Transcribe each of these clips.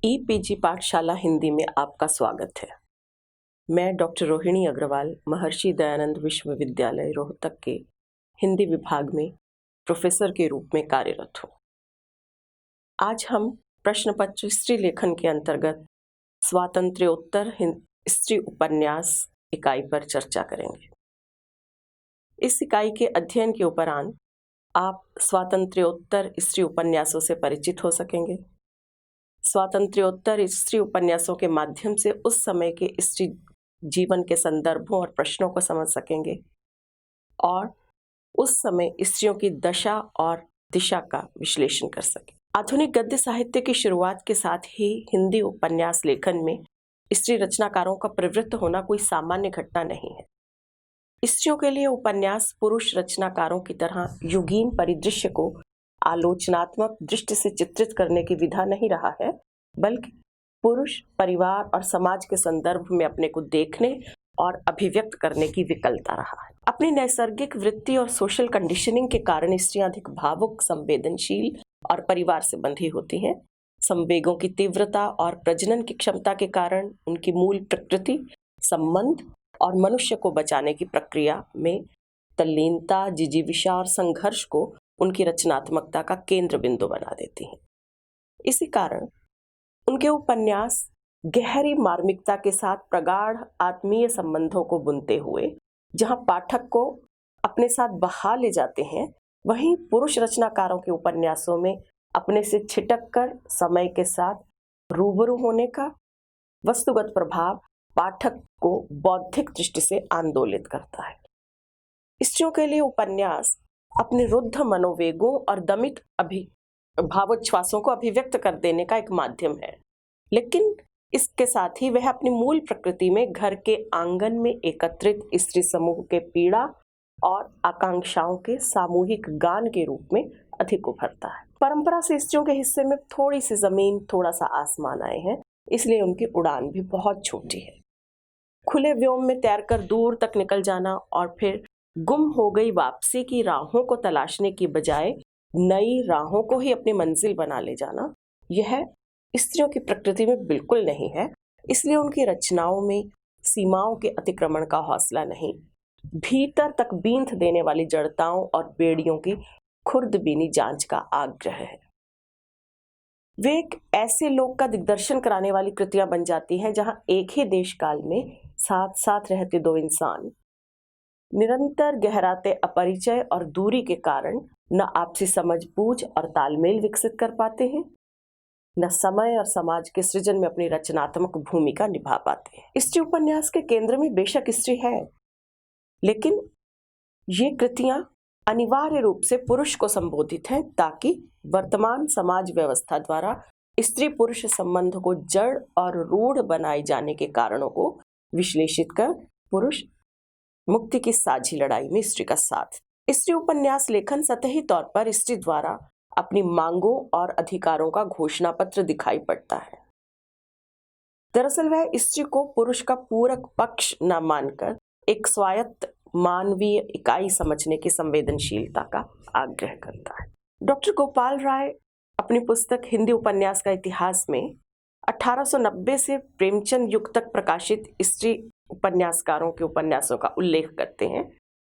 E-PG पाठशाला हिंदी में आपका स्वागत है। मैं डॉक्टर रोहिणी अग्रवाल महर्षि दयानंद विश्वविद्यालय रोहतक के हिंदी विभाग में प्रोफेसर के रूप में कार्यरत हूँ। आज हम प्रश्न पत्र स्त्री लेखन के अंतर्गत स्वातंत्र्योत्तर स्त्री उपन्यास इकाई पर चर्चा करेंगे। इस इकाई के अध्ययन के उपरांत आप स्वातंत्र्योत्तर स्त्री उपन्यासों से परिचित हो सकेंगे। स्वातंत्र्योत्तर स्त्री उपन्यासों के माध्यम से उस समय के स्त्री जीवन के संदर्भों और प्रश्नों को समझ सकेंगे और उस समय स्त्रियों की दशा और दिशा का विश्लेषण कर सकें। आधुनिक गद्य साहित्य की शुरुआत के साथ ही हिंदी उपन्यास लेखन में स्त्री रचनाकारों का प्रवृत्त होना कोई सामान्य घटना नहीं है। स्त्रियों के लिए उपन्यास पुरुष रचनाकारों की तरह युगीन परिदृश्य को आलोचनात्मक दृष्टि से चित्रित करने की विधा नहीं रहा है, बल्कि पुरुष, परिवार और समाज के संदर्भ में अपने को देखने और अभिव्यक्त करने की विकलता रहा है। अपनी नैसर्गिक वृत्ति और सोशल कंडीशनिंग के कारण स्त्रियां अधिक भावुक, संवेदनशील और परिवार से बंधी होती हैं। संवेगों की तीव्रता और प्रजनन की क्षमता के कारण उनकी मूल प्रकृति, संबंध और मनुष्य को बचाने की प्रक्रिया में तल्लीनता, जिजीविषा और संघर्ष को उनकी रचनात्मकता का केंद्र बिंदु बना देती हैं। इसी कारण उनके उपन्यास गहरी मार्मिकता के साथ प्रगाढ़ आत्मीय संबंधों को बुनते हुए जहां पाठक को अपने साथ बहा ले जाते हैं, वहीं पुरुष रचनाकारों के उपन्यासों में अपने से छिटक कर समय के साथ रूबरू होने का वस्तुगत प्रभाव पाठक को बौद्धिक दृष्टि से आंदोलित करता है। स्त्रियों के लिए उपन्यास अपने रुद्ध मनोवेगों और दमित भावोच्छ्वासों को अभिव्यक्त कर देने का एक माध्यम है, लेकिन इसके साथ ही वह अपनी मूल प्रकृति में घर के आंगन में एकत्रित स्त्री समूह के पीड़ा और आकांक्षाओं के सामूहिक गान के रूप में अधिक उभरता है। परंपरा से स्त्रियों के हिस्से में थोड़ी सी जमीन, थोड़ा सा आसमान आए हैं, इसलिए उनकी उड़ान भी बहुत छोटी है। खुले व्योम में तैरकर दूर तक निकल जाना और फिर गुम हो गई वापसी की राहों को तलाशने की बजाय नई राहों को ही अपनी मंजिल बना ले जाना, यह स्त्रियों की प्रकृति में बिल्कुल नहीं है। इसलिए उनकी रचनाओं में सीमाओं के अतिक्रमण का हौसला नहीं, भीतर तक बींध देने वाली जड़ताओं और बेड़ियों की खुर्दबीनी जांच का आग्रह है। वे एक ऐसे लोक का दिग्दर्शन कराने वाली कृतियां बन जाती हैं जहां एक ही देश काल में साथ साथ रहते दो इंसान निरंतर गहराते अपरिचय और दूरी के कारण न आपसी समझ बूझ और तालमेल विकसित कर पाते हैं, न समय और समाज के सृजन में अपनी रचनात्मक भूमिका निभा पाते हैं। स्त्री उपन्यास के केंद्र में बेशक स्त्री है, लेकिन ये कृतियां अनिवार्य रूप से पुरुष को संबोधित हैं, ताकि वर्तमान समाज व्यवस्था द्वारा स्त्री पुरुष संबंध को जड़ और रूढ़ बनाए जाने के कारणों को विश्लेषित कर पुरुष मुक्ति की साझी लड़ाई में स्त्री का साथ। स्त्री उपन्यास लेखन सतही तौर पर स्त्री द्वारा अपनी मांगों और अधिकारों का घोषणा पत्र दिखाई पड़ता है। दरअसल वह स्त्री को पुरुष का पूरक पक्ष न मानकर एक स्वायत्त मानवीय इकाई समझने की संवेदनशीलता का आग्रह करता है। डॉक्टर गोपाल राय अपनी पुस्तक हिंदी उपन्यास का इतिहास में 1890 से प्रेमचंद युग तक प्रकाशित स्त्री उपन्यासकारों के उपन्यासों का उल्लेख करते हैं,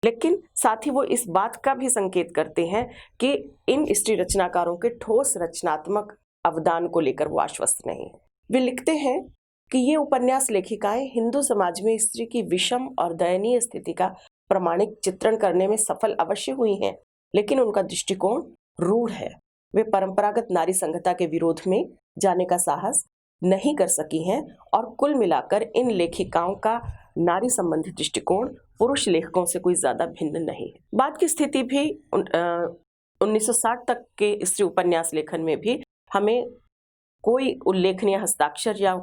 लेकिन साथ ही वो इस बात का भी संकेत करते हैं कि इन स्त्री रचनाकारों के ठोस रचनात्मक अवदान को लेकर वो आश्वस्त नहीं है। वे लिखते हैं कि ये उपन्यास लेखिकाएं हिंदू समाज में स्त्री की विषम और दयनीय स्थिति का प्रामाणिक चित्रण करने में सफल अवश्य हुई हैं, लेकिन उनका दृष्टिकोण रूढ़ है। वे परंपरागत नारी संहिता के विरोध में जाने का साहस नहीं कर सकी हैं और कुल मिलाकर इन लेखिकाओं का नारी संबंधी दृष्टिकोण पुरुष लेखकों से कोई ज्यादा भिन्न नहीं है। बाद की स्थिति भी 1960 तक के स्त्री उपन्यास लेखन में भी हमें कोई उल्लेखनीय हस्ताक्षर या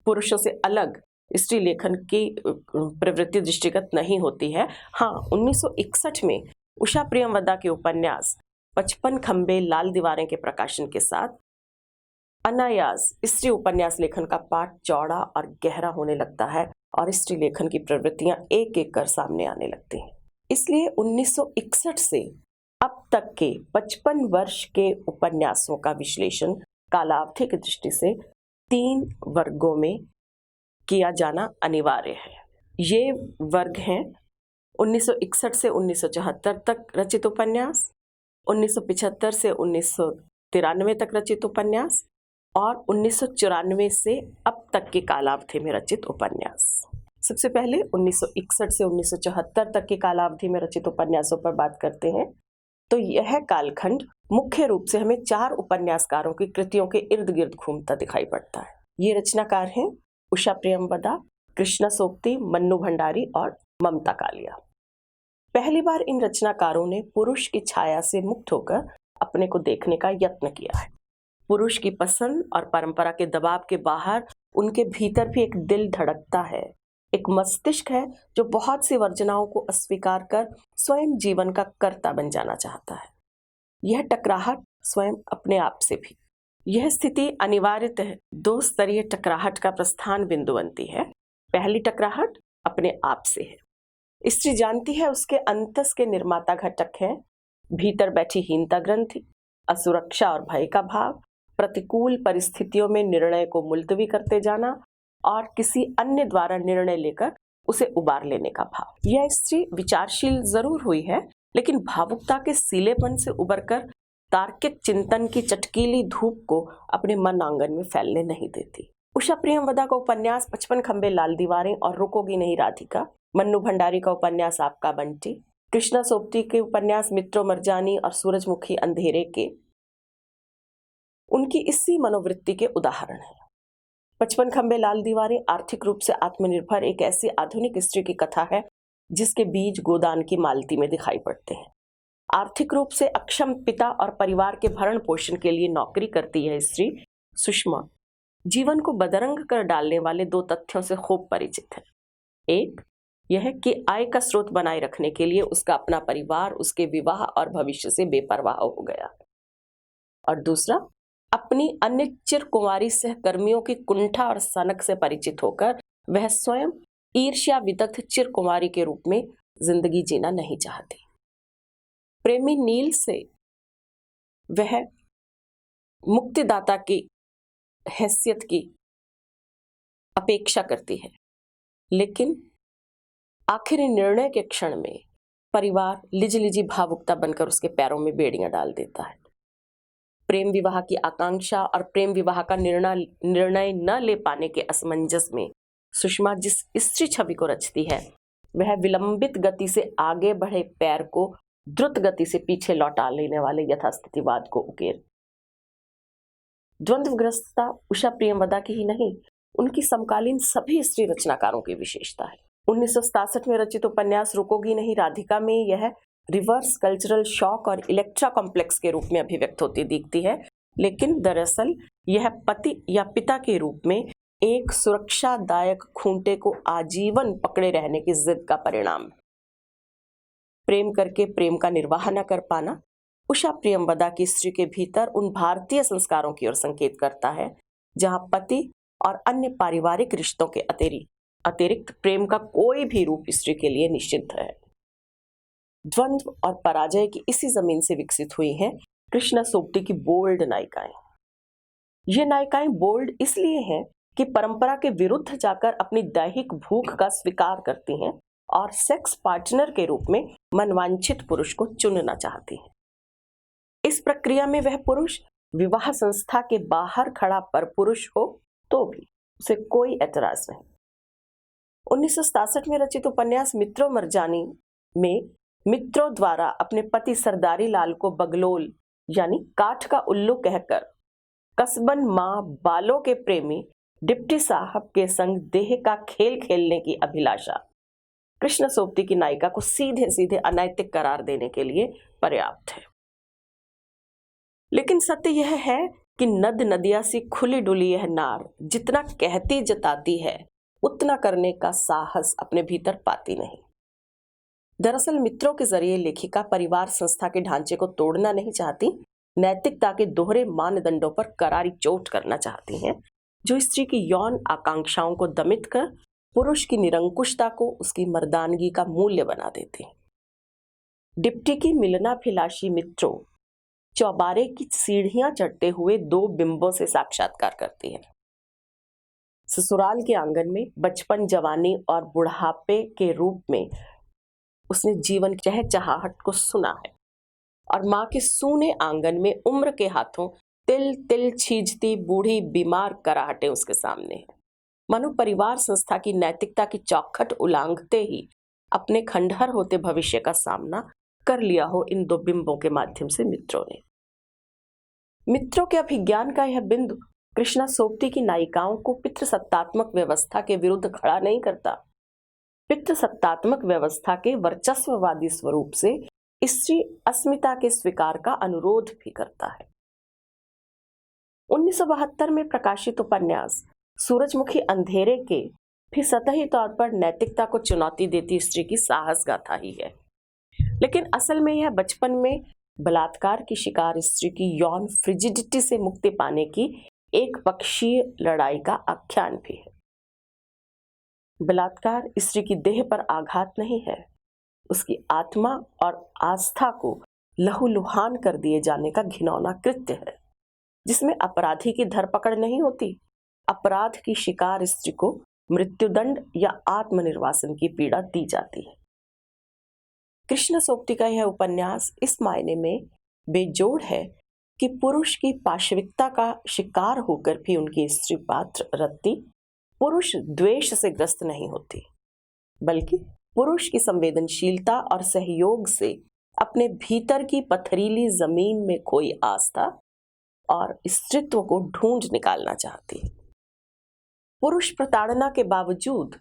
पुरुषों से अलग स्त्री लेखन की प्रवृत्ति दृष्टिगत नहीं होती है। हाँ, 1961 में उषा प्रियमवदा के उपन्यास 55 खंबे लाल दीवारें के प्रकाशन के साथ अनायास स्त्री उपन्यास लेखन का पाठ चौड़ा और गहरा होने लगता है और स्त्री लेखन की प्रवृत्तियां एक एक कर सामने आने लगती हैं। इसलिए 1961 से अब तक के 55 वर्ष के उपन्यासों का विश्लेषण कालावधि की दृष्टि से 3 वर्गों में किया जाना अनिवार्य है। ये वर्ग हैं 1961 से 1974 तक रचित उपन्यास, 1975 से 1993 तक रचित उपन्यास और 1994 से अब तक के कालावधि में रचित उपन्यास। सबसे पहले 1961 से 1974 तक की कालावधि में रचित उपन्यासों पर बात करते हैं। तो यह कालखंड मुख्य रूप से हमें 4 उपन्यासकारों की कृतियों के इर्द गिर्द घूमता दिखाई पड़ता है। ये रचनाकार हैं उषा प्रियंवदा, कृष्णा सोबती, मन्नू भंडारी और ममता कालिया। पहली बार इन रचनाकारों ने पुरुष की छाया से मुक्त होकर अपने को देखने का यत्न किया है। पुरुष की पसंद और परंपरा के दबाव के बाहर उनके भीतर भी एक दिल धड़कता है, एक मस्तिष्क है जो बहुत सी वर्जनाओं को अस्वीकार कर स्वयं जीवन का कर्ता बन जाना चाहता है। यह टकराहट स्वयं अपने आप से भी। यह स्थिति अनिवार्यतः 2 स्तरीय टकराहट का प्रस्थान बिंदु बनती है। पहली टकराहट अपने आप से है। स्त्री जानती है उसके अंतस के निर्माता घटक हैं भीतर बैठी हीनता ग्रंथि, असुरक्षा और भय का भाव, प्रतिकूल परिस्थितियों में निर्णय को मुलतवी करते जाना और किसी अन्य द्वारा निर्णय लेकर उसे उबार लेने का भाव। यह स्त्री विचारशील जरूर हुई है, लेकिन भावुकता के सीलेपन से उबरकर तार्किक चिंतन की चटकीली धूप को अपने मन आंगन में फैलने नहीं देती। उषा प्रियंवदा का उपन्यास 55 खंबे लाल दीवारें और रुकोगी नहीं राधिका, मन्नू भंडारी का उपन्यास आपका बंटी, कृष्णा सोबती के उपन्यास मित्रों मरजानी और सूरजमुखी अंधेरे के उनकी इसी मनोवृत्ति के उदाहरण हैं। 55 खंबे लाल दीवारें आर्थिक रूप से आत्मनिर्भर एक ऐसी आधुनिक स्त्री की कथा है जिसके बीज गोदान की मालती में दिखाई पड़ते हैं। आर्थिक रूप से अक्षम पिता और परिवार के भरण पोषण के लिए नौकरी करती है स्त्री सुषमा जीवन को बदरंग कर डालने वाले 2 तथ्यों से खूब परिचित है। एक यह कि आय का स्रोत बनाए रखने के लिए उसका अपना परिवार उसके विवाह और भविष्य से बेपरवाह हो गया, और दूसरा अपनी अन्य चिर कुंवारी सहकर्मियों की कुंठा और सनक से परिचित होकर वह स्वयं ईर्ष्या विदग्ध चिर कुंवारी के रूप में जिंदगी जीना नहीं चाहती। प्रेमी नील से वह मुक्तिदाता की हैसियत की अपेक्षा करती है, लेकिन आखिर निर्णय के क्षण में परिवार लिजी भावुकता बनकर उसके पैरों में बेड़ियां डाल देता है। प्रेम विवाह की आकांक्षा और प्रेम विवाह का निर्णय न ले पाने के असमंजस में सुषमा जिस स्त्री छवि को रचती है वह विलंबित गति से आगे बढ़े पैर को द्रुत गति से पीछे लौटा लेने वाले यथास्थितिवाद को उकेर। द्वंद्वग्रस्तता उषा प्रियंवदा की ही नहीं, उनकी समकालीन सभी स्त्री रचनाकारों की विशेषता है। 1967 में रचित उपन्यास रुकोगी नहीं राधिका में यह रिवर्स कल्चरल शॉक और इलेक्ट्रा कॉम्प्लेक्स के रूप में अभिव्यक्त होती दिखती है, लेकिन दरअसल यह पति या पिता के रूप में एक सुरक्षादायक खूंटे को आजीवन पकड़े रहने की जिद का परिणाम। प्रेम करके प्रेम का निर्वाह न कर पाना उषा प्रियंवदा की स्त्री के भीतर उन भारतीय संस्कारों की ओर संकेत करता है जहां पति और अन्य पारिवारिक रिश्तों के अतिरिक्त प्रेम का कोई भी रूप स्त्री के लिए निषिद्ध है। द्वंद्व और पराजय की इसी जमीन से विकसित हुई हैं कृष्णा सोबती की बोल्ड नायिकाएं। ये नायिकाएं बोल्ड इसलिए हैं कि परंपरा के विरुद्ध जाकर अपनी दैहिक भूख का स्वीकार करती हैं और सेक्स पार्टनर के रूप में मनवांछित पुरुष को चुनना चाहती हैं। इस प्रक्रिया में वह पुरुष विवाह संस्था के बाहर खड़ा पर पुरुष हो तो भी उसे कोई एतराज नहीं। 1967 में रचित उपन्यास मित्रों मरजानी में मित्रों द्वारा अपने पति सरदारी लाल को बगलोल यानी काठ का उल्लू कहकर कसबन माँ बालों के प्रेमी डिप्टी साहब के संग देह का खेल खेलने की अभिलाषा कृष्ण सोबती की नायिका को सीधे सीधे अनैतिक करार देने के लिए पर्याप्त है। लेकिन सत्य यह है कि नद नदिया सी खुली डुली यह नार जितना कहती जताती है उतना करने का साहस अपने भीतर पाती नहीं। दरअसल मित्रों के जरिए लेखिका परिवार संस्था के ढांचे को तोड़ना नहीं चाहती, नैतिकता के दोहरे मानदंडों पर करारी चोट करना चाहती हैं जो स्त्री की यौन आकांक्षाओं को दमित कर पुरुष की निरंकुशता को उसकी मर्दानगी का मूल्य बना देती। डिप्टी की मिलनाभिलाषी मित्रों चौबारे की सीढ़ियां चढ़ते हुए 2 बिंबों से साक्षात्कार करती है। ससुराल के आंगन में बचपन, जवानी और बुढ़ापे के रूप में उसने जीवन की चहचहाहट को सुना है और माँ के सूने आंगन में उम्र के हाथों तिल तिल छीजती बूढ़ी बीमार कराहटें उसके सामने है। मानो परिवार संस्था की नैतिकता की चौखट उलांघते ही अपने खंडहर होते भविष्य का सामना कर लिया हो इन दो बिंबों के माध्यम से मित्रों ने। मित्रों के अभिज्ञान का यह बिंदु कृष्णा सोबती की नायिकाओं को पितृसत्तात्मक व्यवस्था के विरुद्ध खड़ा नहीं करता, पितृसत्तात्मक व्यवस्था के वर्चस्ववादी स्वरूप से स्त्री अस्मिता के स्वीकार का अनुरोध भी करता है। 1972 में प्रकाशित उपन्यास सूरजमुखी अंधेरे के भी सतही तौर पर नैतिकता को चुनौती देती स्त्री की साहस गाथा ही है, लेकिन असल में यह बचपन में बलात्कार की शिकार स्त्री की यौन फ्रिजिडिटी से मुक्ति पाने की एक पक्षीय लड़ाई का आख्यान भी है। बलात्कार स्त्री की देह पर आघात नहीं है, उसकी आत्मा और आस्था को लहूलुहान कर दिए जाने का घिनौना कृत्य है, जिसमें अपराधी की धरपकड़ नहीं होती। अपराध की शिकार स्त्री को मृत्युदंड या आत्मनिर्वासन की पीड़ा दी जाती है। कृष्ण सोबती का यह उपन्यास इस मायने में बेजोड़ है कि पुरुष की पाशविकता का शिकार होकर भी उनकी स्त्री पात्र रति पुरुष द्वेष से ग्रस्त नहीं होती, बल्कि पुरुष की संवेदनशीलता और सहयोग से अपने भीतर की पथरीली जमीन में खोई आस्था और स्त्रीत्व को ढूंढ निकालना चाहती है। पुरुष प्रताड़ना के बावजूद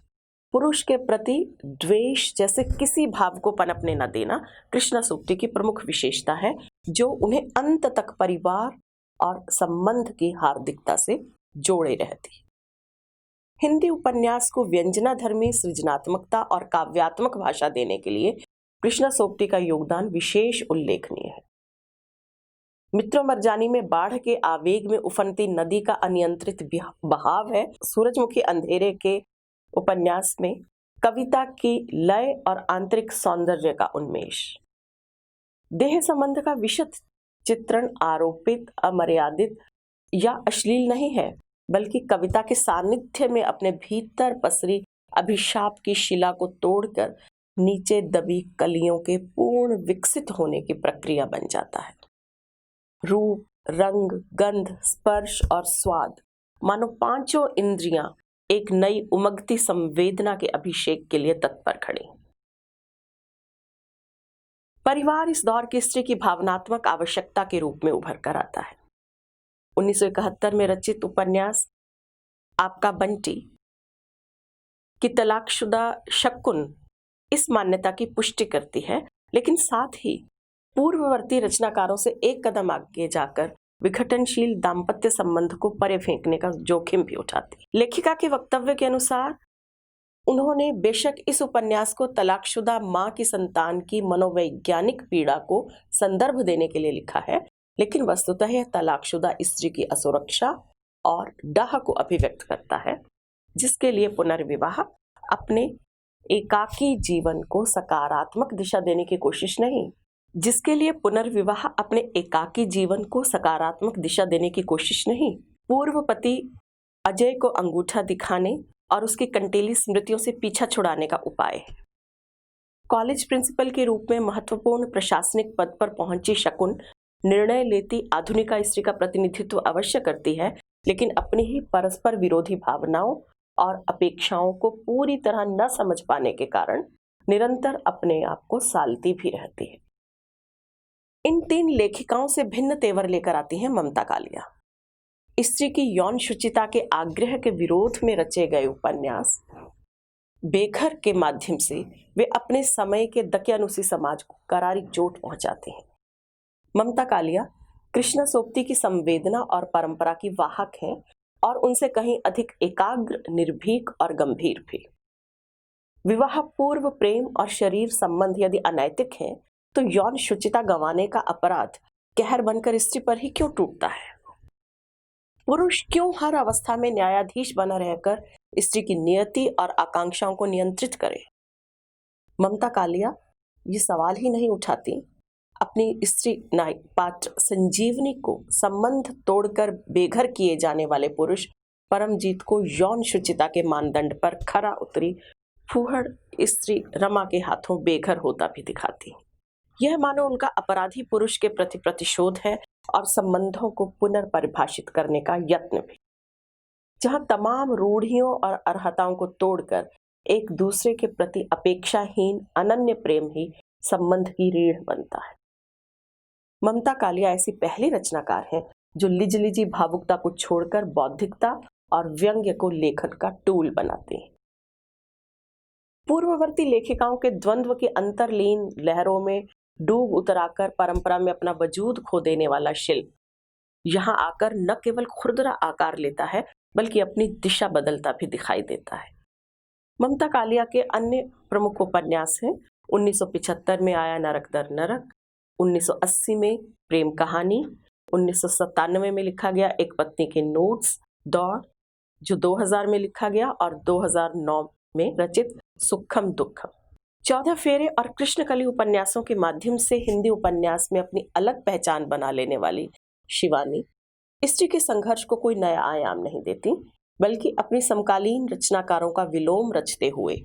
पुरुष के प्रति द्वेष जैसे किसी भाव को पनपने न देना कृष्णा सोबती की प्रमुख विशेषता है, जो उन्हें अंत तक परिवार और संबंध की हार्दिकता से जोड़े रहती। हिंदी उपन्यास को व्यंजनाधर्मी सृजनात्मकता और काव्यात्मक भाषा देने के लिए कृष्णा सोबती का योगदान विशेष उल्लेखनीय है। मित्रों मरजानी में बाढ़ के आवेग में उफनती नदी का अनियंत्रित बहाव है। सूरजमुखी अंधेरे के उपन्यास में कविता की लय और आंतरिक सौंदर्य का उन्मेष। देह संबंध का विशद चित्रण आरोपित, अमर्यादित या अश्लील नहीं है, बल्कि कविता के सानिध्य में अपने भीतर पसरी अभिशाप की शिला को तोड़कर नीचे दबी कलियों के पूर्ण विकसित होने की प्रक्रिया बन जाता है। रूप, रंग, गंध, स्पर्श और स्वाद मानो पांचों इंद्रियां एक नई उमगती संवेदना के अभिषेक के लिए तत्पर खड़ी। परिवार इस दौर की स्त्री की भावनात्मक आवश्यकता के रूप में उभर कर आता है। 1971 में रचित उपन्यास आपका बंटी की तलाकशुदा शकुन इस मान्यता की पुष्टि करती है, लेकिन साथ ही पूर्ववर्ती रचनाकारों से एक कदम आगे जाकर विघटनशील दाम्पत्य संबंध को परे फेंकने का जोखिम भी उठाती। लेखिका के वक्तव्य के अनुसार उन्होंने बेशक इस उपन्यास को तलाकशुदा मां की संतान की मनोवैज्ञानिक पीड़ा को संदर्भ देने के लिए लिखा है, लेकिन वस्तुतः यह तलाकशुदा स्त्री की असुरक्षा और डाह को अभिव्यक्त करता है, जिसके लिए पुनर्विवाह अपने एकाकी जीवन को सकारात्मक दिशा देने की कोशिश नहीं, पूर्व पति अजय को अंगूठा दिखाने और उसकी कंटेली स्मृतियों से पीछा छुड़ाने का उपाय है। कॉलेज प्रिंसिपल के रूप में महत्वपूर्ण प्रशासनिक पद पर पहुंची शकुन निर्णय लेती आधुनिका स्त्री का प्रतिनिधित्व अवश्य करती है, लेकिन अपनी ही परस्पर विरोधी भावनाओं और अपेक्षाओं को पूरी तरह न समझ पाने के कारण निरंतर अपने आप को सालती भी रहती है। इन तीन लेखिकाओं से भिन्न तेवर लेकर आती है ममता कालिया। स्त्री की यौन शुचिता के आग्रह के विरोध में रचे गए उपन्यास बेघर के माध्यम से वे अपने समय के दकियानुसी समाज को करारी चोट पहुंचाते हैं। ममता कालिया कृष्णा सोबती की संवेदना और परंपरा की वाहक हैं और उनसे कहीं अधिक एकाग्र, निर्भीक और गंभीर भी। विवाह पूर्व प्रेम और शरीर संबंध यदि अनैतिक हैं, तो यौन शुचिता गंवाने का अपराध कहर बनकर स्त्री पर ही क्यों टूटता है? पुरुष क्यों हर अवस्था में न्यायाधीश बना रहकर स्त्री की नियति और आकांक्षाओं को नियंत्रित करे? ममता कालिया ये सवाल ही नहीं उठाती। अपनी स्त्री नायक पात्र संजीवनी को संबंध तोड़कर बेघर किए जाने वाले पुरुष परमजीत को यौन शुचिता के मानदंड पर खरा उतरी फूहड़ स्त्री रमा के हाथों बेघर होता भी दिखाती। यह मानो उनका अपराधी पुरुष के प्रति प्रतिशोध है और संबंधों को पुनर्परिभाषित करने का यत्न भी, जहां तमाम रूढ़ियों और अर्हताओं को तोड़कर एक दूसरे के प्रति अपेक्षाहीन अनन्य प्रेम ही संबंध की रीढ़ बनता है। ममता कालिया ऐसी पहली रचनाकार हैं जो लिजलिजी भावुकता को छोड़कर बौद्धिकता और व्यंग्य को लेखन का टूल बनाते हैं। पूर्ववर्ती लेखिकाओं के द्वंद्व की अंतर्लीन लहरों में डूब उतराकर परंपरा में अपना वजूद खो देने वाला शिल्प यहाँ आकर न केवल खुरदरा आकार लेता है बल्कि अपनी दिशा बदलता भी दिखाई देता है। ममता कालिया के अन्य प्रमुख उपन्यास हैं 1975 में आया नरक दर नरक, 1980 में प्रेम कहानी, 1997 में लिखा गया एक पत्नी के नोट्स दौड़, जो 2000 में लिखा गया, और 2009 में रचित सुखम दुखम। 14 फेरे और कृष्णकली उपन्यासों के माध्यम से हिंदी उपन्यास में अपनी अलग पहचान बना लेने वाली शिवानी स्त्री के संघर्ष को कोई नया आयाम नहीं देती, बल्कि अपनी समकालीन रचनाकारों का विलोम रचते हुए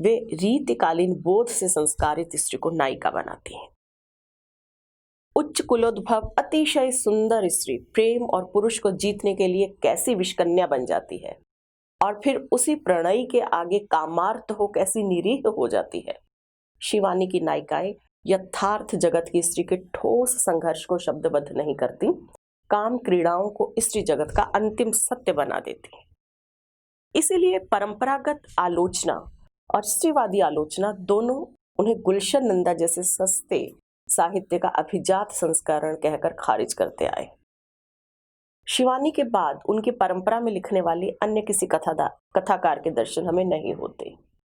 वे रीतिकालीन बोध से संस्कारित स्त्री को नायिका बनाती हैं। उच्च कुलोद्भव अतिशय सुंदर स्त्री प्रेम और पुरुष को जीतने के लिए कैसी विषकन्या बन जाती है और फिर उसी प्रणयी के आगे कामार्थ हो कैसी निरीह हो जाती है। शिवानी की नायिकाएं यथार्थ जगत की स्त्री के ठोस संघर्ष को शब्दबद्ध नहीं करती, काम क्रीड़ाओं को स्त्री जगत का अंतिम सत्य बना देती। इसीलिए परंपरागत आलोचना और स्त्रीवादी आलोचना दोनों उन्हें गुलशन नंदा जैसे सस्ते साहित्य का अभिजात संस्करण कहकर खारिज करते आए। शिवानी के बाद उनकी परंपरा में लिखने वाली अन्य किसी कथाकार के दर्शन हमें नहीं होते।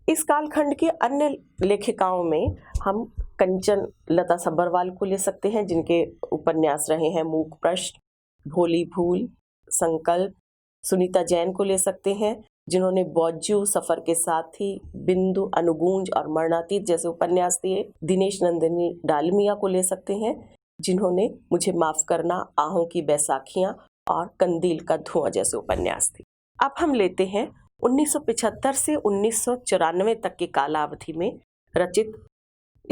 इस कालखंड के अन्य लेखिकाओं में हम कंचन लता सब्बरवाल को ले सकते हैं, जिनके उपन्यास रहे हैं मूक प्रश्न, भोली भूल, संकल्प। सुनीता जैन को ले सकते हैं, जिन्होंने बौज्जू, सफर के साथी, बिंदु, अनुगूंज और मरणातीत जैसे उपन्यास दिए। दिनेश नंदिनी डालमिया को ले सकते हैं, जिन्होंने मुझे माफ करना, आहों की बैसाखियां और कंदील का धुआं जैसे उपन्यास दिए। अब हम लेते हैं 1975 से 1994 तक की कालावधि में रचित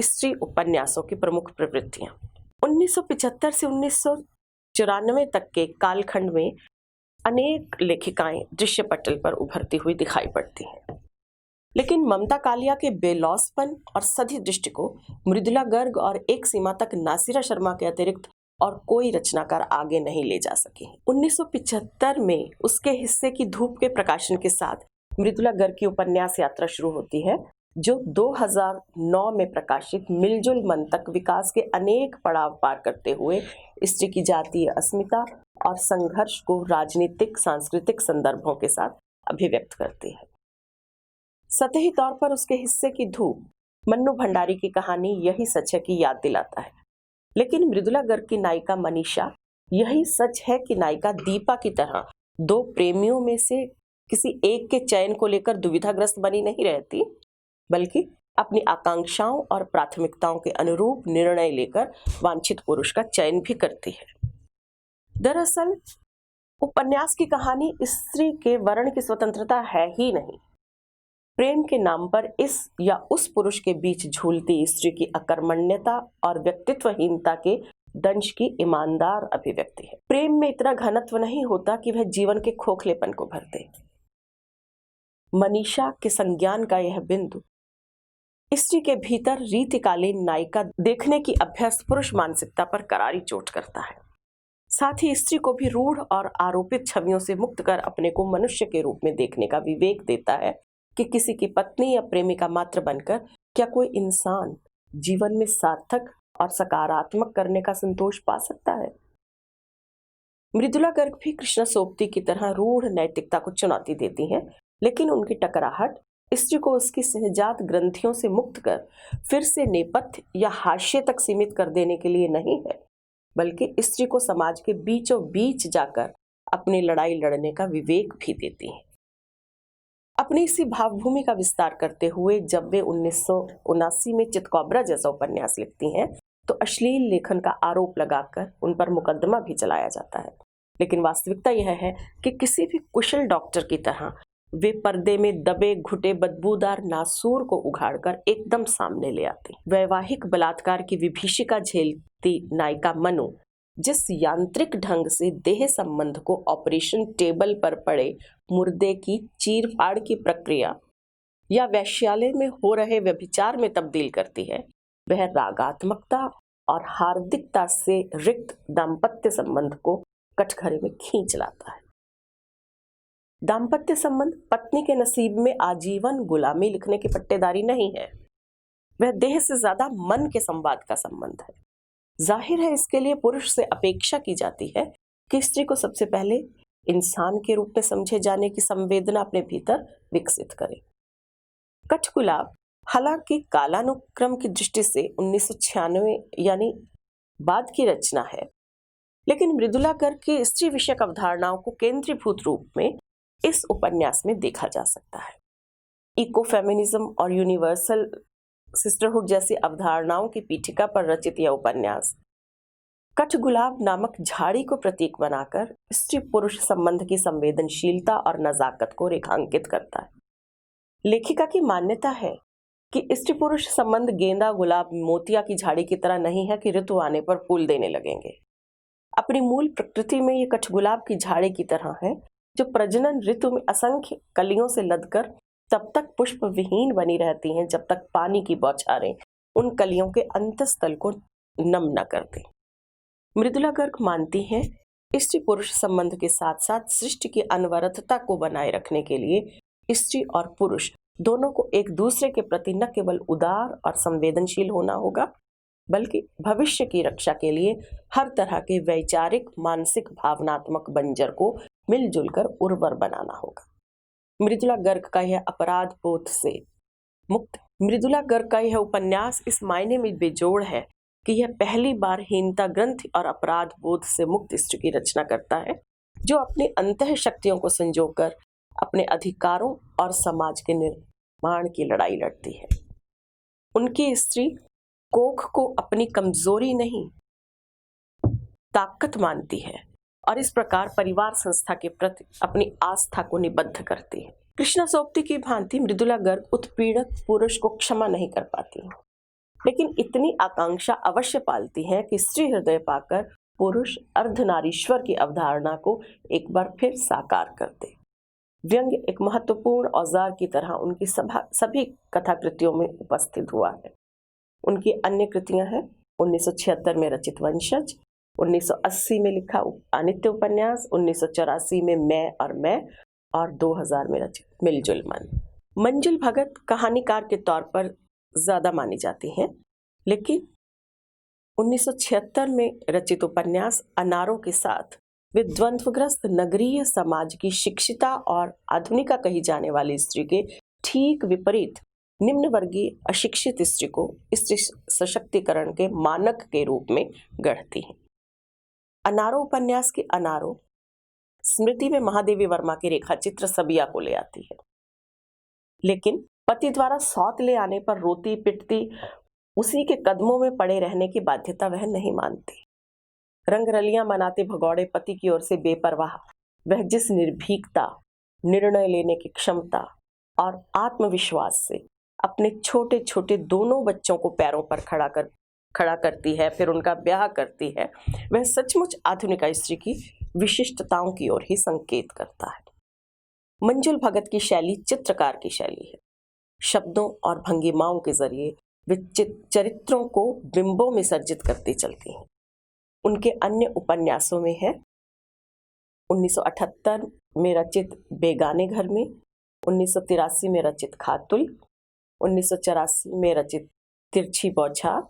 स्त्री उपन्यासों की प्रमुख प्रवृत्तियां। 1975 से 1994 तक के कालखंड में अनेक लेखिकाएं दृश्य पटल पर उभरती हुई दिखाई पड़ती हैं, लेकिन ममता कालिया के बेलौसपन और सधी दृष्टि को मृदुला गर्ग और एक सीमा तक नासिरा शर्मा के अतिरिक्त और कोई रचनाकार आगे नहीं ले जा सके। 1975 में उसके हिस्से की धूप के प्रकाशन के साथ मृदुला गर्ग की उपन्यास यात्रा शुरू होती है, जो 2009 में प्रकाशित मिलजुल मन तक विकास के अनेक पड़ाव पार करते हुए स्त्री की जातीय अस्मिता और संघर्ष को राजनीतिक सांस्कृतिक संदर्भों के साथ अभिव्यक्त करती है। सतही तौर पर उसके हिस्से की धूप मन्नू भंडारी की कहानी यही सच है की याद दिलाता है, लेकिन मृदुला गर्ग की नायिका मनीषा यही सच है कि नायिका दीपा की तरह दो प्रेमियों में से किसी एक के चयन को लेकर दुविधाग्रस्त बनी नहीं रहती, बल्कि अपनी आकांक्षाओं और प्राथमिकताओं के अनुरूप निर्णय लेकर वांछित पुरुष का चयन भी करती है। दरअसल उपन्यास की कहानी स्त्री के वर्ण की स्वतंत्रता है ही नहीं, प्रेम के नाम पर इस या उस पुरुष के बीच झूलती स्त्री की अकर्मण्यता और व्यक्तित्वहीनता के दंश की ईमानदार अभिव्यक्ति है। प्रेम में इतना घनत्व नहीं होता कि वह जीवन के खोखलेपन को भर दे। मनीषा के संज्ञान का यह बिंदु स्त्री के भीतर रीतिकालीन नायिका देखने की अभ्यस्त पुरुष मानसिकता पर करारी चोट करता है। साथ ही स्त्री को भी रूढ़ और आरोपित छवियों से मुक्त कर अपने को मनुष्य के रूप में देखने का विवेक देता है कि किसी की पत्नी या प्रेमिका मात्र बनकर क्या कोई इंसान जीवन में सार्थक और सकारात्मक करने का संतोष पा सकता है। मृदुला गर्ग भी कृष्णा सोबती की तरह रूढ़ नैतिकता को चुनौती देती हैं, लेकिन उनकी टकराहट स्त्री को उसकी सहजात ग्रंथियों से मुक्त कर फिर से नेपथ्य या हाशिए तक सीमित कर देने के लिए नहीं है, बल्कि स्त्री को समाज के बीचों बीच जाकर अपनी लड़ाई लड़ने का विवेक भी देती है। अपनी इसी भावभूमि का विस्तार करते हुए जब वे 1979 में चितकौबरा जैसा उपन्यास लिखती हैं, तो अश्लील लेखन का आरोप लगाकर उन पर मुकदमा भी चलाया जाता है। लेकिन वास्तविकता यह है कि किसी भी कुशल डॉक्टर की तरह वे पर्दे में दबे घुटे बदबूदार नासूर को उघाड़कर एकदम सामने ले आती। वैवाहिक बलात्कार की विभीषिका झेलती नायिका मनु जिस यांत्रिक ढंग से देह संबंध को ऑपरेशन टेबल पर पड़े मुर्दे की चीर-फाड़ की प्रक्रिया या वैश्यालय में हो रहे व्यभिचार में तब्दील करती है, वह रागात्मकता और हार्दिकता से रिक्त दाम्पत्य संबंध को कटघरे में खींच लाता है। दाम्पत्य संबंध पत्नी के नसीब में आजीवन गुलामी लिखने की पट्टेदारी नहीं है, वह देह से ज्यादा मन के संवाद का संबंध है। जाहिर है इसके लिए पुरुष से अपेक्षा की जाती है कि स्त्री को सबसे पहले इंसान के रूप में समझे जाने की संवेदना अपने भीतर विकसित करे। कठगुलाब हालांकि कालानुक्रम की दृष्टि से 1996 यानी बाद की रचना है, लेकिन मृदुला गर्ग की स्त्री विषयक अवधारणाओं को केंद्रीभूत रूप में इस उपन्यास में देखा जा सकता है। इको फेमिनिज्म और यूनिवर्सल सिस्टरहुड जैसी अवधारणाओं की पीठिका पर रचित यह उपन्यास कठगुलाब नामक झाड़ी को प्रतीक बनाकर स्त्री पुरुष संबंध की संवेदनशीलता और नजाकत को रेखांकित करता है। लेखिका की मान्यता है कि स्त्री पुरुष संबंध गेंदा गुलाब मोतिया की झाड़ी की तरह नहीं है कि ऋतु आने पर फूल देने लगेंगे। अपनी मूल प्रकृति में ये कठगुलाब की झाड़ी की तरह है जो प्रजनन ऋतु में असंख्य कलियों से लदकर तब तक पुष्प विहीन बनी रहती हैं जब तक पानी की बौछारें उन कलियों के अंतस्तल को नम न कर दें। मृदुला गर्ग मानती हैं स्त्री पुरुष संबंध के साथ साथ सृष्टि की अनवरतता को बनाए रखने के लिए स्त्री और पुरुष दोनों को एक दूसरे के प्रति न केवल उदार और संवेदनशील होना होगा, बल्कि भविष्य की रक्षा के लिए हर तरह के वैचारिक मानसिक भावनात्मक बंजर को मिलजुल कर उर्वर बनाना होगा। मृदुला गर्ग का यह अपराध बोध से मुक्त मृदुला गर्ग का यह उपन्यास इस मायने में बेजोड़ है कि यह पहली बार हीनता ग्रंथि और अपराध बोध से मुक्त स्त्री की रचना करता है जो अपनी अंतः शक्तियों को संजोकर अपने अधिकारों और समाज के निर्माण की लड़ाई लड़ती है। उनकी स्त्री कोख को अपनी कमजोरी नहीं ताकत मानती है और इस प्रकार परिवार संस्था के प्रति अपनी आस्था को निबद्ध करती है। कृष्णा सोबती की भांति मृदुला गर्ग उत्पीड़क पुरुष को क्षमा नहीं कर पाती, लेकिन इतनी आकांक्षा अवश्य पालती है कि स्त्री हृदय पाकर पुरुष अर्धनारीश्वर की अवधारणा को एक बार फिर साकार कर दे। व्यंग्य एक महत्वपूर्ण औजार की तरह उनकी सभी कथाकृतियों में उपस्थित हुआ है। उनकी अन्य कृतियां हैं 1976 में रचित वंशज, 1980 में लिखा अनित्य उपन्यास, 1984 में मैं और 2000 में रचित मिलजुल मन। मंजुल भगत कहानीकार के तौर पर ज्यादा मानी जाती हैं, लेकिन 1976 में रचित उपन्यास अनारों के साथ वे द्वंद्वग्रस्त नगरीय समाज की शिक्षिता और आधुनिका कही जाने वाली स्त्री के ठीक विपरीत निम्न वर्गीय अशिक्षित स्त्री को स्त्री सशक्तिकरण के मानक के रूप में गढ़ती हैं। अनारो उपन्यास की अनारो स्मृति में महादेवी वर्मा के रेखाचित्र सबिया को ले आती है, लेकिन पति द्वारा सौत ले आने पर रोती पिटती उसी के कदमों में पड़े रहने की बाध्यता वह नहीं मानती। रंगरलियां मनाते भगौड़े पति की ओर से बेपरवाह वह जिस निर्भीकता, निर्णय लेने की क्षमता और आत्मविश्वास से अपने छोटे छोटे दोनों बच्चों को पैरों पर खड़ा करती है, फिर उनका ब्याह करती है, वह सचमुच आधुनिक स्त्री की विशिष्टताओं की ओर ही संकेत करता है। मंजुल भगत की शैली चित्रकार की शैली है। शब्दों और भंगिमाओं के जरिए वे चरित्रों को बिंबों में सर्जित करती चलती हैं। उनके अन्य उपन्यासों में है 1978 में रचित बेगाने घर में, 1983 में रचित खातुल, 1984 में रचित तिरछी बौछार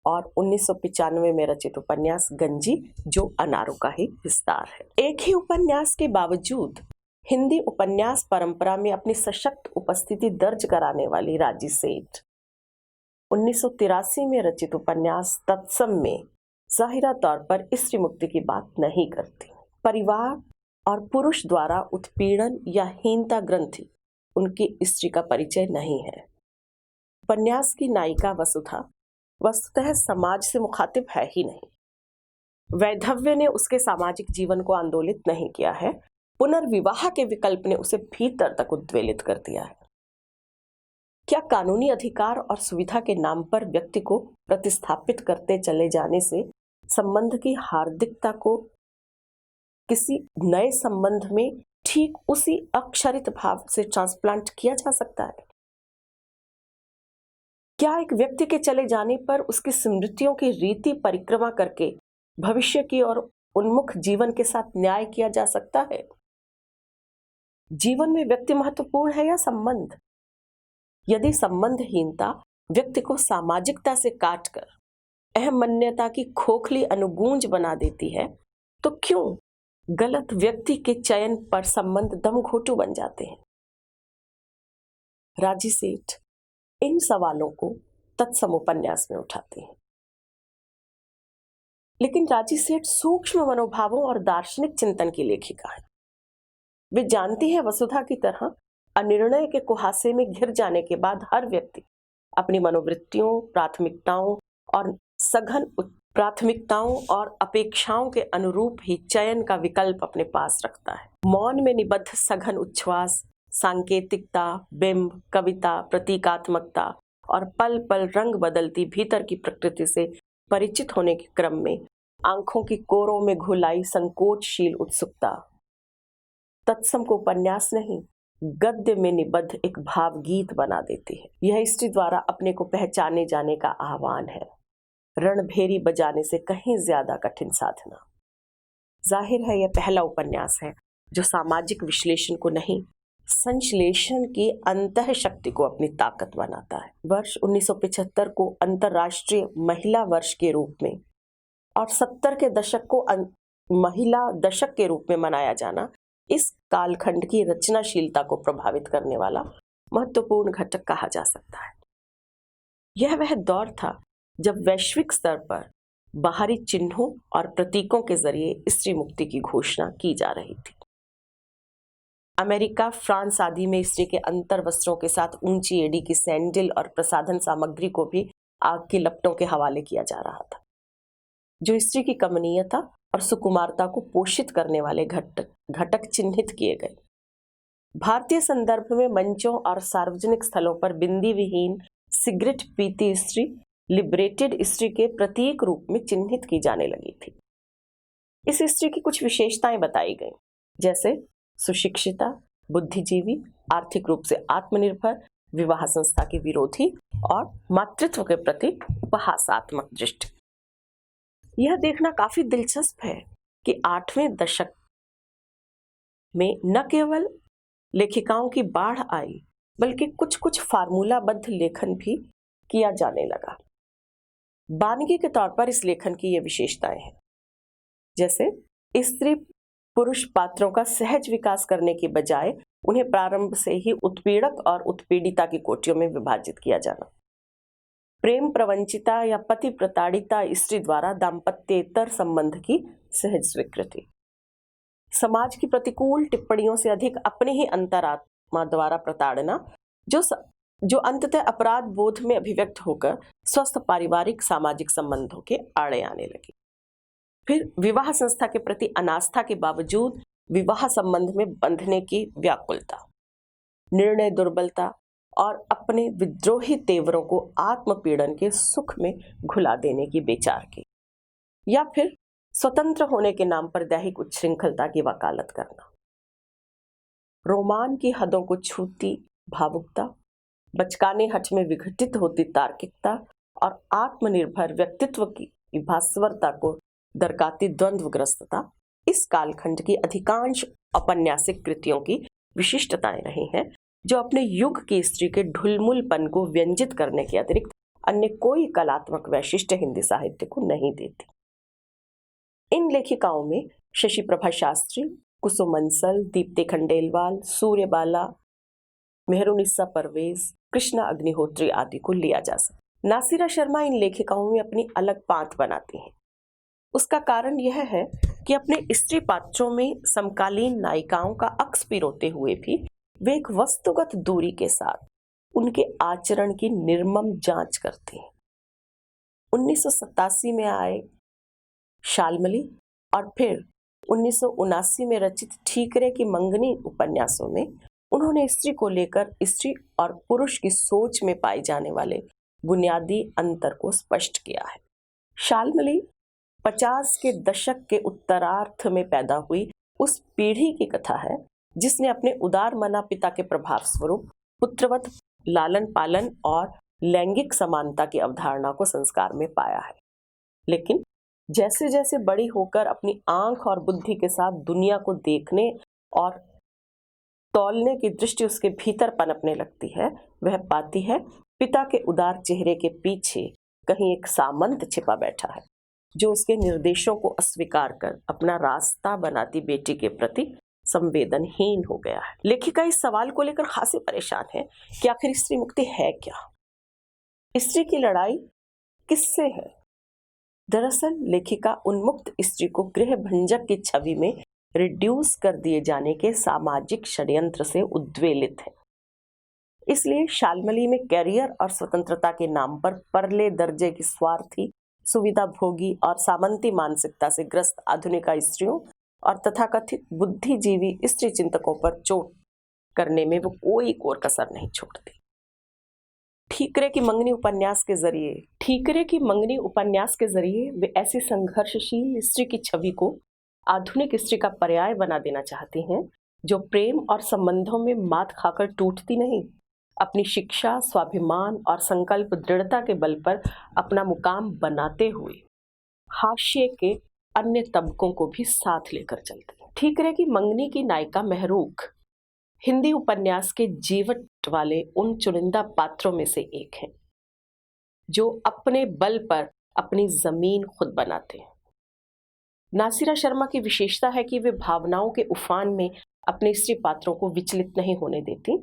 और 1995 में रचित उपन्यास गंजी, जो अनारों का ही विस्तार है। एक ही उपन्यास के बावजूद हिंदी उपन्यास परंपरा में अपनी सशक्त उपस्थिति दर्ज कराने वाली राजी सेठ 1983 में रचित उपन्यास तत्सम में जाहिरा तौर पर स्त्री मुक्ति की बात नहीं करती। परिवार और पुरुष द्वारा उत्पीड़न या हीनता ग्रंथि उनकी स्त्री का परिचय नहीं है। उपन्यास की नायिका वसुधा वस्तुतः समाज से मुखातिब है ही नहीं। वैधव्य ने उसके सामाजिक जीवन को आंदोलित नहीं किया है, पुनर्विवाह के विकल्प ने उसे भीतर तक उद्वेलित कर दिया है। क्या कानूनी अधिकार और सुविधा के नाम पर व्यक्ति को प्रतिस्थापित करते चले जाने से संबंध की हार्दिकता को किसी नए संबंध में ठीक उसी अक्षरित भाव से ट्रांसप्लांट किया जा सकता है? क्या एक व्यक्ति के चले जाने पर उसकी स्मृतियों की रीति परिक्रमा करके भविष्य की ओर उन्मुख जीवन के साथ न्याय किया जा सकता है? जीवन में व्यक्ति महत्वपूर्ण है या संबंध? यदि संबंधहीनता व्यक्ति को सामाजिकता से काटकर अहमन्यता की खोखली अनुगूंज बना देती है, तो क्यों गलत व्यक्ति के चयन पर संबंध दमघोटू बन जाते हैं? राजी सेठ इन सवालों को तत्सम उपन्यास में उठाते हैं। लेकिन राजी सेठ सूक्ष्म मनोभावों और दार्शनिक चिंतन की लेखिका है। वे जानती है वसुधा की तरह अनिर्णय के कुहासे में घिर जाने के बाद हर व्यक्ति अपनी मनोवृत्तियों, प्राथमिकताओं और अपेक्षाओं के अनुरूप ही चयन का विकल्प अपने पास रखता है। मौन में निबद्ध सघन उच्छ्वास, सांकेतिकता, बिंब, कविता, प्रतीकात्मकता और पल पल रंग बदलती भीतर की प्रकृति से परिचित होने के क्रम में आंखों की कोरों में घुलाई संकोचशील उत्सुकता तत्सम को उपन्यास नहीं, गद्य में निबद्ध एक भावगीत बना देती है। यह स्त्री द्वारा अपने को पहचाने जाने का आह्वान है, रणभेरी बजाने से कहीं ज्यादा कठिन साधना। जाहिर है यह पहला उपन्यास है जो सामाजिक विश्लेषण को नहीं, संश्लेषण की अंतः शक्ति को अपनी ताकत बनाता है। वर्ष 1975 को अंतर्राष्ट्रीय महिला वर्ष के रूप में और 70 के दशक को महिला दशक के रूप में मनाया जाना इस कालखंड की रचनाशीलता को प्रभावित करने वाला महत्वपूर्ण घटक कहा जा सकता है। यह वह दौर था जब वैश्विक स्तर पर बाहरी चिन्हों और प्रतीकों के जरिए स्त्री मुक्ति की घोषणा की जा रही थी। अमेरिका, फ्रांस आदि में स्त्री के अंतर वस्त्रों के साथ ऊंची एड़ी की सैंडल और प्रसाधन सामग्री को भी आग की लपटों के हवाले किया जा रहा था, जो स्त्री की कमनीयता और सुकुमारता को पोषित करने वाले घटक चिन्हित किए गए। भारतीय संदर्भ में मंचों और सार्वजनिक स्थलों पर बिंदी विहीन सिगरेट पीती स्त्री लिबरेटेड स्त्री के प्रतीक रूप में चिन्हित की जाने लगी थी। इस स्त्री की कुछ विशेषताएं बताई गई, जैसे सुशिक्षिता, बुद्धिजीवी, आर्थिक रूप से आत्मनिर्भर, विवाह संस्था की विरोधी और मातृत्व के प्रति उपहासात्मक दृष्टि। यह देखना काफी दिलचस्प है कि 8वें दशक में न केवल लेखिकाओं की बाढ़ आई, बल्कि कुछ कुछ फार्मूलाबद्ध लेखन भी किया जाने लगा। बानगी के तौर पर इस लेखन की ये विशेषताएं हैं, जैसे स्त्री पुरुष पात्रों का सहज विकास करने के बजाय उन्हें प्रारंभ से ही उत्पीड़क और उत्पीड़िता की कोटियों में विभाजित किया जाना, प्रेम प्रवंचिता या पति प्रताड़िता स्त्री द्वारा दाम्पत्येतर संबंध की सहज स्वीकृति, समाज की प्रतिकूल टिप्पणियों से अधिक अपने ही अंतरात्मा द्वारा प्रताड़ना जो अंततः अपराध बोध में अभिव्यक्त होकर स्वस्थ पारिवारिक सामाजिक संबंधों के आड़े आने लगी। फिर विवाह संस्था के प्रति अनास्था के बावजूद विवाह संबंध में बंधने की व्याकुलता, निर्णय दुर्बलता और अपने विद्रोही तेवरों को आत्मपीड़न के सुख में घुला देने की बेचार की, या फिर स्वतंत्र होने के नाम पर दैहिक उच्छृंखलता की वकालत करना। रोमान की हदों को छूती भावुकता, बचकाने हठ में विघटित होती तार्किकता और आत्मनिर्भर व्यक्तित्व की भास्वरता को दरकाती द्वंद्वग्रस्तता इस कालखंड की अधिकांश औपन्यासिक कृतियों की विशिष्टताएं रही हैं, जो अपने युग की स्त्री के ढुलमुलपन को व्यंजित करने के अतिरिक्त अन्य कोई कलात्मक वैशिष्ट्य हिंदी साहित्य को नहीं देती। इन लेखिकाओं में शशि प्रभा शास्त्री, कुसुम अंसल, दीप्ति खंडेलवाल, सूर्यबाला, मेहरुनिसा परवेज, कृष्णा अग्निहोत्री आदि को लिया जा सकता। नासिरा शर्मा इन लेखिकाओं में अपनी अलग पांत बनाती हैं। उसका कारण यह है कि अपने स्त्री पात्रों में समकालीन नायिकाओं का अक्स पिरोते हुए भी वे एक वस्तुगत दूरी के साथ उनके आचरण की निर्मम जांच करती हैं। 1987 में आए शाल्मली और फिर 1979 में रचित ठीकरे की मंगनी उपन्यासों में उन्होंने स्त्री को लेकर स्त्री और पुरुष की सोच में पाए जाने वाले बुनियादी अंतर को स्पष्ट किया है। शाल्मली 50 के दशक के उत्तरार्ध में पैदा हुई उस पीढ़ी की कथा है जिसने अपने उदार मना पिता के प्रभाव स्वरूप पुत्रवत लालन पालन और लैंगिक समानता की अवधारणा को संस्कार में पाया है। लेकिन जैसे जैसे बड़ी होकर अपनी आंख और बुद्धि के साथ दुनिया को देखने और तौलने की दृष्टि उसके भीतर पनपने लगती है, वह पाती है पिता के उदार चेहरे के पीछे कहीं एक सामंत छिपा बैठा है जो उसके निर्देशों को अस्वीकार कर अपना रास्ता बनाती बेटी के प्रति संवेदनहीन हो गया है। लेखिका इस सवाल को लेकर खासी परेशान है कि आखिर स्त्री मुक्ति है क्या? स्त्री की लड़ाई किससे है? दरअसल लेखिका उन्मुक्त स्त्री को गृह भंजक की छवि में रिड्यूस कर दिए जाने के सामाजिक षड्यंत्र से उद्वेलित है। इसलिए शाल्मली में कैरियर और स्वतंत्रता के नाम पर परले दर्जे की स्वार्थी, सुविधा भोगी और सामंती मानसिकता से ग्रस्त आधुनिक स्त्रियों और तथाकथित बुद्धिजीवी स्त्री चिंतकों पर चोट करने में वो कोई कोर कसर नहीं छोड़ती। ठीकरे की मंगनी उपन्यास के जरिए वे ऐसी संघर्षशील स्त्री की छवि को आधुनिक स्त्री का पर्याय बना देना चाहती हैं जो प्रेम और संबंधों में मात खाकर टूटती नहीं, अपनी शिक्षा, स्वाभिमान और संकल्प दृढ़ता के बल पर अपना मुकाम बनाते हुए हाशिए के अन्य तबकों को भी साथ लेकर चलती है। ठीकरे की मंगनी की नायिका महरूख हिंदी उपन्यास के जीवट वाले उन चुनिंदा पात्रों में से एक हैं जो अपने बल पर अपनी जमीन खुद बनाते हैं। नासिरा शर्मा की विशेषता है कि वे भावनाओं के उफान में अपने स्त्री पात्रों को विचलित नहीं होने देती,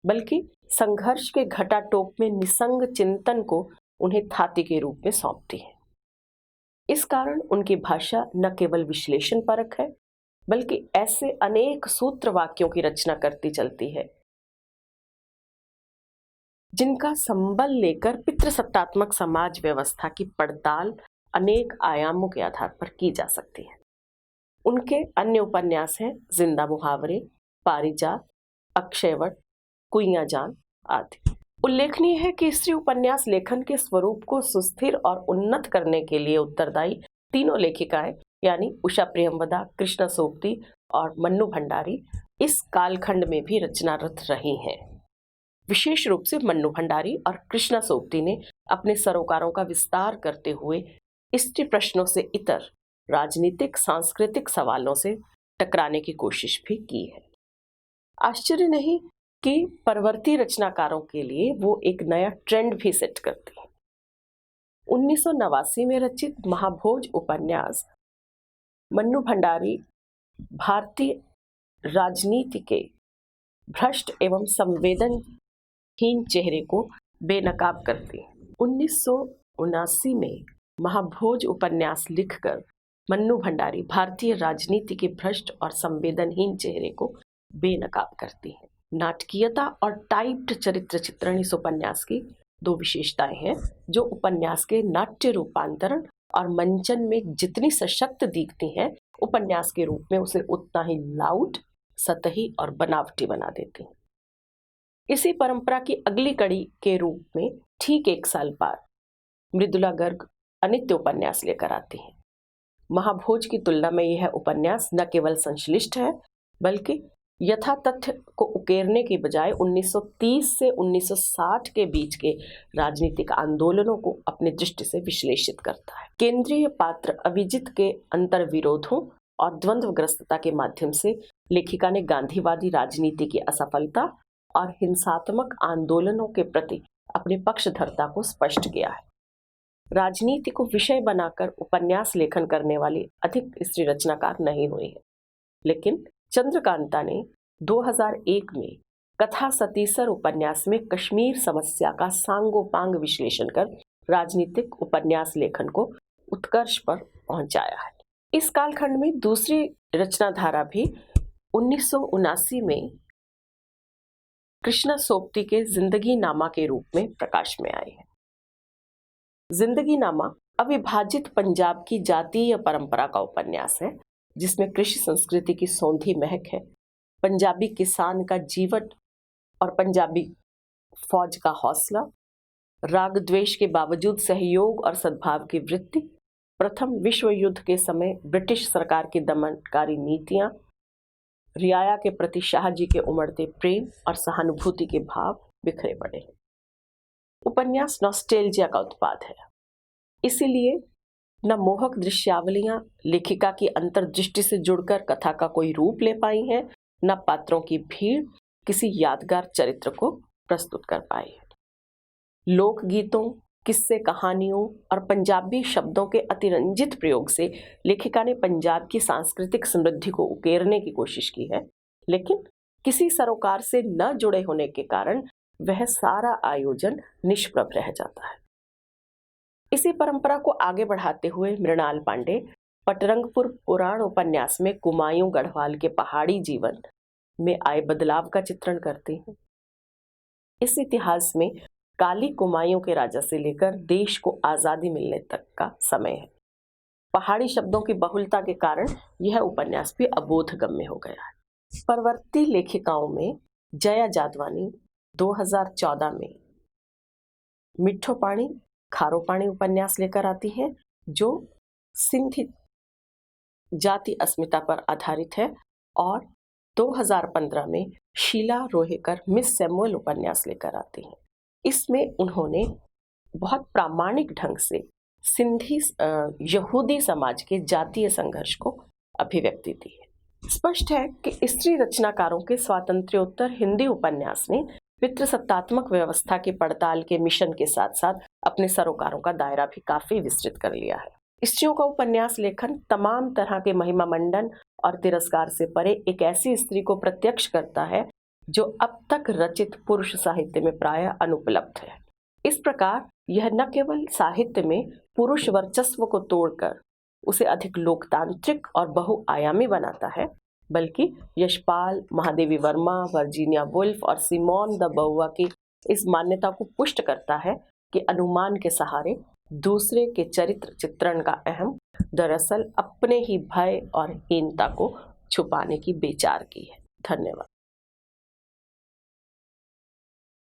बल्कि संघर्ष के घटाटोप में निसंग चिंतन को उन्हें थाती के रूप में सौंपती है। इस कारण उनकी भाषा न केवल विश्लेषण परक है, बल्कि ऐसे अनेक सूत्र वाक्यों की रचना करती चलती है जिनका संबल लेकर पितृसत्तात्मक समाज व्यवस्था की पड़ताल अनेक आयामों के आधार पर की जा सकती है। उनके अन्य उपन्यास हैं जिंदा मुहावरे, पारिजात, अक्षयवट, कुइयां जान आदि। उल्लेखनीय है कि स्त्री उपन्यास लेखन के स्वरूप को सुस्थिर और उन्नत करने के लिए उत्तरदायी तीनों लेखिकाएं यानी उषा प्रियंवदा, कृष्णा सोबती और मन्नू भंडारी इस कालखंड में भी रचनारत रही हैं। विशेष रूप से मन्नू भंडारी और कृष्णा सोबती ने अपने सरोकारों का विस्तार करते हुए स्त्री प्रश्नों से इतर राजनीतिक सांस्कृतिक सवालों से टकराने की कोशिश भी की है। आश्चर्य नहीं कि परवर्ती रचनाकारों के लिए वो एक नया ट्रेंड भी सेट करती है। 1989 में रचित महाभोज उपन्यास मन्नू भंडारी भारतीय राजनीति के भ्रष्ट एवं संवेदनहीन चेहरे को बेनकाब करती है। 1979 में महाभोज उपन्यास लिखकर मन्नू भंडारी भारतीय राजनीति के भ्रष्ट और संवेदनहीन चेहरे को बेनकाब करती है। नाटकीयता और टाइप्ड चरित्र चित्रण इस उपन्यास की दो विशेषताएं हैं जो उपन्यास के नाट्य रूपांतरण और मंचन में जितनी सशक्त दिखती हैं, उपन्यास के रूप में उसे उतना ही लाउड, सतही और बनावटी बना देती हैं। इसी परंपरा की अगली कड़ी के रूप में ठीक 1 साल बाद मृदुला गर्ग अनित्य उपन्यास लेकर आती है। महाभोज की तुलना में यह उपन्यास न केवल संश्लिष्ट है, बल्कि यथातथ्य को उकेरने की बजाय 1930 से 1960 के बीच के राजनीतिक आंदोलनों को अपनी दृष्टि से विश्लेषित करता है। केंद्रीय पात्र अभिजीत के अंतर्विरोधों और द्वंद्वग्रस्तता के माध्यम से लेखिका ने गांधीवादी राजनीति की असफलता और हिंसात्मक आंदोलनों के प्रति अपनी पक्षधरता को स्पष्ट किया है। राजनीति को विषय बनाकर उपन्यास लेखन करने वाली अधिक स्त्री रचनाकार नहीं हुई है, लेकिन चंद्रकांता ने 2001 में कथा सतीसर उपन्यास में कश्मीर समस्या का सांगोपांग विश्लेषण कर राजनीतिक उपन्यास लेखन को उत्कर्ष पर पहुंचाया है। इस कालखंड में दूसरी रचनाधारा भी 1979 में कृष्णा सोबती के जिंदगी नामा के रूप में प्रकाश में आई है। जिंदगी नामा अविभाजित पंजाब की जातीय परंपरा का उपन्यास है, जिसमें कृषि संस्कृति की सौंधी महक है, पंजाबी किसान का जीवन और पंजाबी फौज का हौसला, राग द्वेष के बावजूद सहयोग और सद्भाव की वृत्ति, प्रथम विश्व युद्ध के समय ब्रिटिश सरकार की दमनकारी नीतियां, रियाया के प्रति शाह जी के उमड़ते प्रेम और सहानुभूति के भाव बिखरे पड़े हैं। उपन्यास नॉस्टैल्जिया का उत्पाद है, इसीलिए न मोहक दृश्यावलियां लेखिका की अंतर्दृष्टि से जुड़कर कथा का कोई रूप ले पाई हैं, न पात्रों की भीड़ किसी यादगार चरित्र को प्रस्तुत कर पाई है। लोकगीतों, किस्से कहानियों और पंजाबी शब्दों के अतिरंजित प्रयोग से लेखिका ने पंजाब की सांस्कृतिक समृद्धि को उकेरने की कोशिश की है, लेकिन किसी सरोकार से न जुड़े होने के कारण वह सारा आयोजन निष्प्रभ रह जाता है। इसी परंपरा को आगे बढ़ाते हुए मृणाल पांडे पटरंगपुर पुराण उपन्यास में कुमायूं गढ़वाल के पहाड़ी जीवन में आए बदलाव का चित्रण करते हैं। इस इतिहास में काली कुमायूं के राजा से लेकर देश को आजादी मिलने तक का समय है। पहाड़ी शब्दों की बहुलता के कारण यह उपन्यास भी अबोधगम्य हो गया है। परवर्ती लेखिकाओं में जया जादवानी 2014 में मिठो पानी खारो पानी उपन्यास लेकर आती हैं, जो सिंधी जाति अस्मिता पर आधारित है, और 2015 में शीला रोहेकर मिस सैमुअल उपन्यास लेकर आती हैं। इसमें उन्होंने बहुत प्रामाणिक ढंग से सिंधी यहूदी समाज के जातीय संघर्ष को अभिव्यक्ति दी है। स्पष्ट है कि स्त्री रचनाकारों के स्वातंत्र्योत्तर हिंदी उपन्यास ने पितृसत्तात्मक व्यवस्था की पड़ताल के मिशन के साथ साथ अपने सरोकारों का दायरा भी काफी विस्तृत कर लिया है। स्त्रियों का उपन्यास लेखन तमाम तरह के महिमा मंडन और तिरस्कार से परे एक ऐसी स्त्री को प्रत्यक्ष करता है जो अब तक रचित पुरुष साहित्य में प्रायः अनुपलब्ध है। इस प्रकार यह न केवल साहित्य में पुरुष वर्चस्व को तोड़कर उसे अधिक लोकतांत्रिक और बहुआयामी बनाता है, बल्कि यशपाल, महादेवी वर्मा, वर्जीनिया वुल्फ और सिमोन द बहुआ की इस मान्यता को पुष्ट करता है कि अनुमान के सहारे दूसरे के चरित्र चित्रण का अहम दरअसल अपने ही भय और हीनता को छुपाने की बेचार की है। धन्यवाद।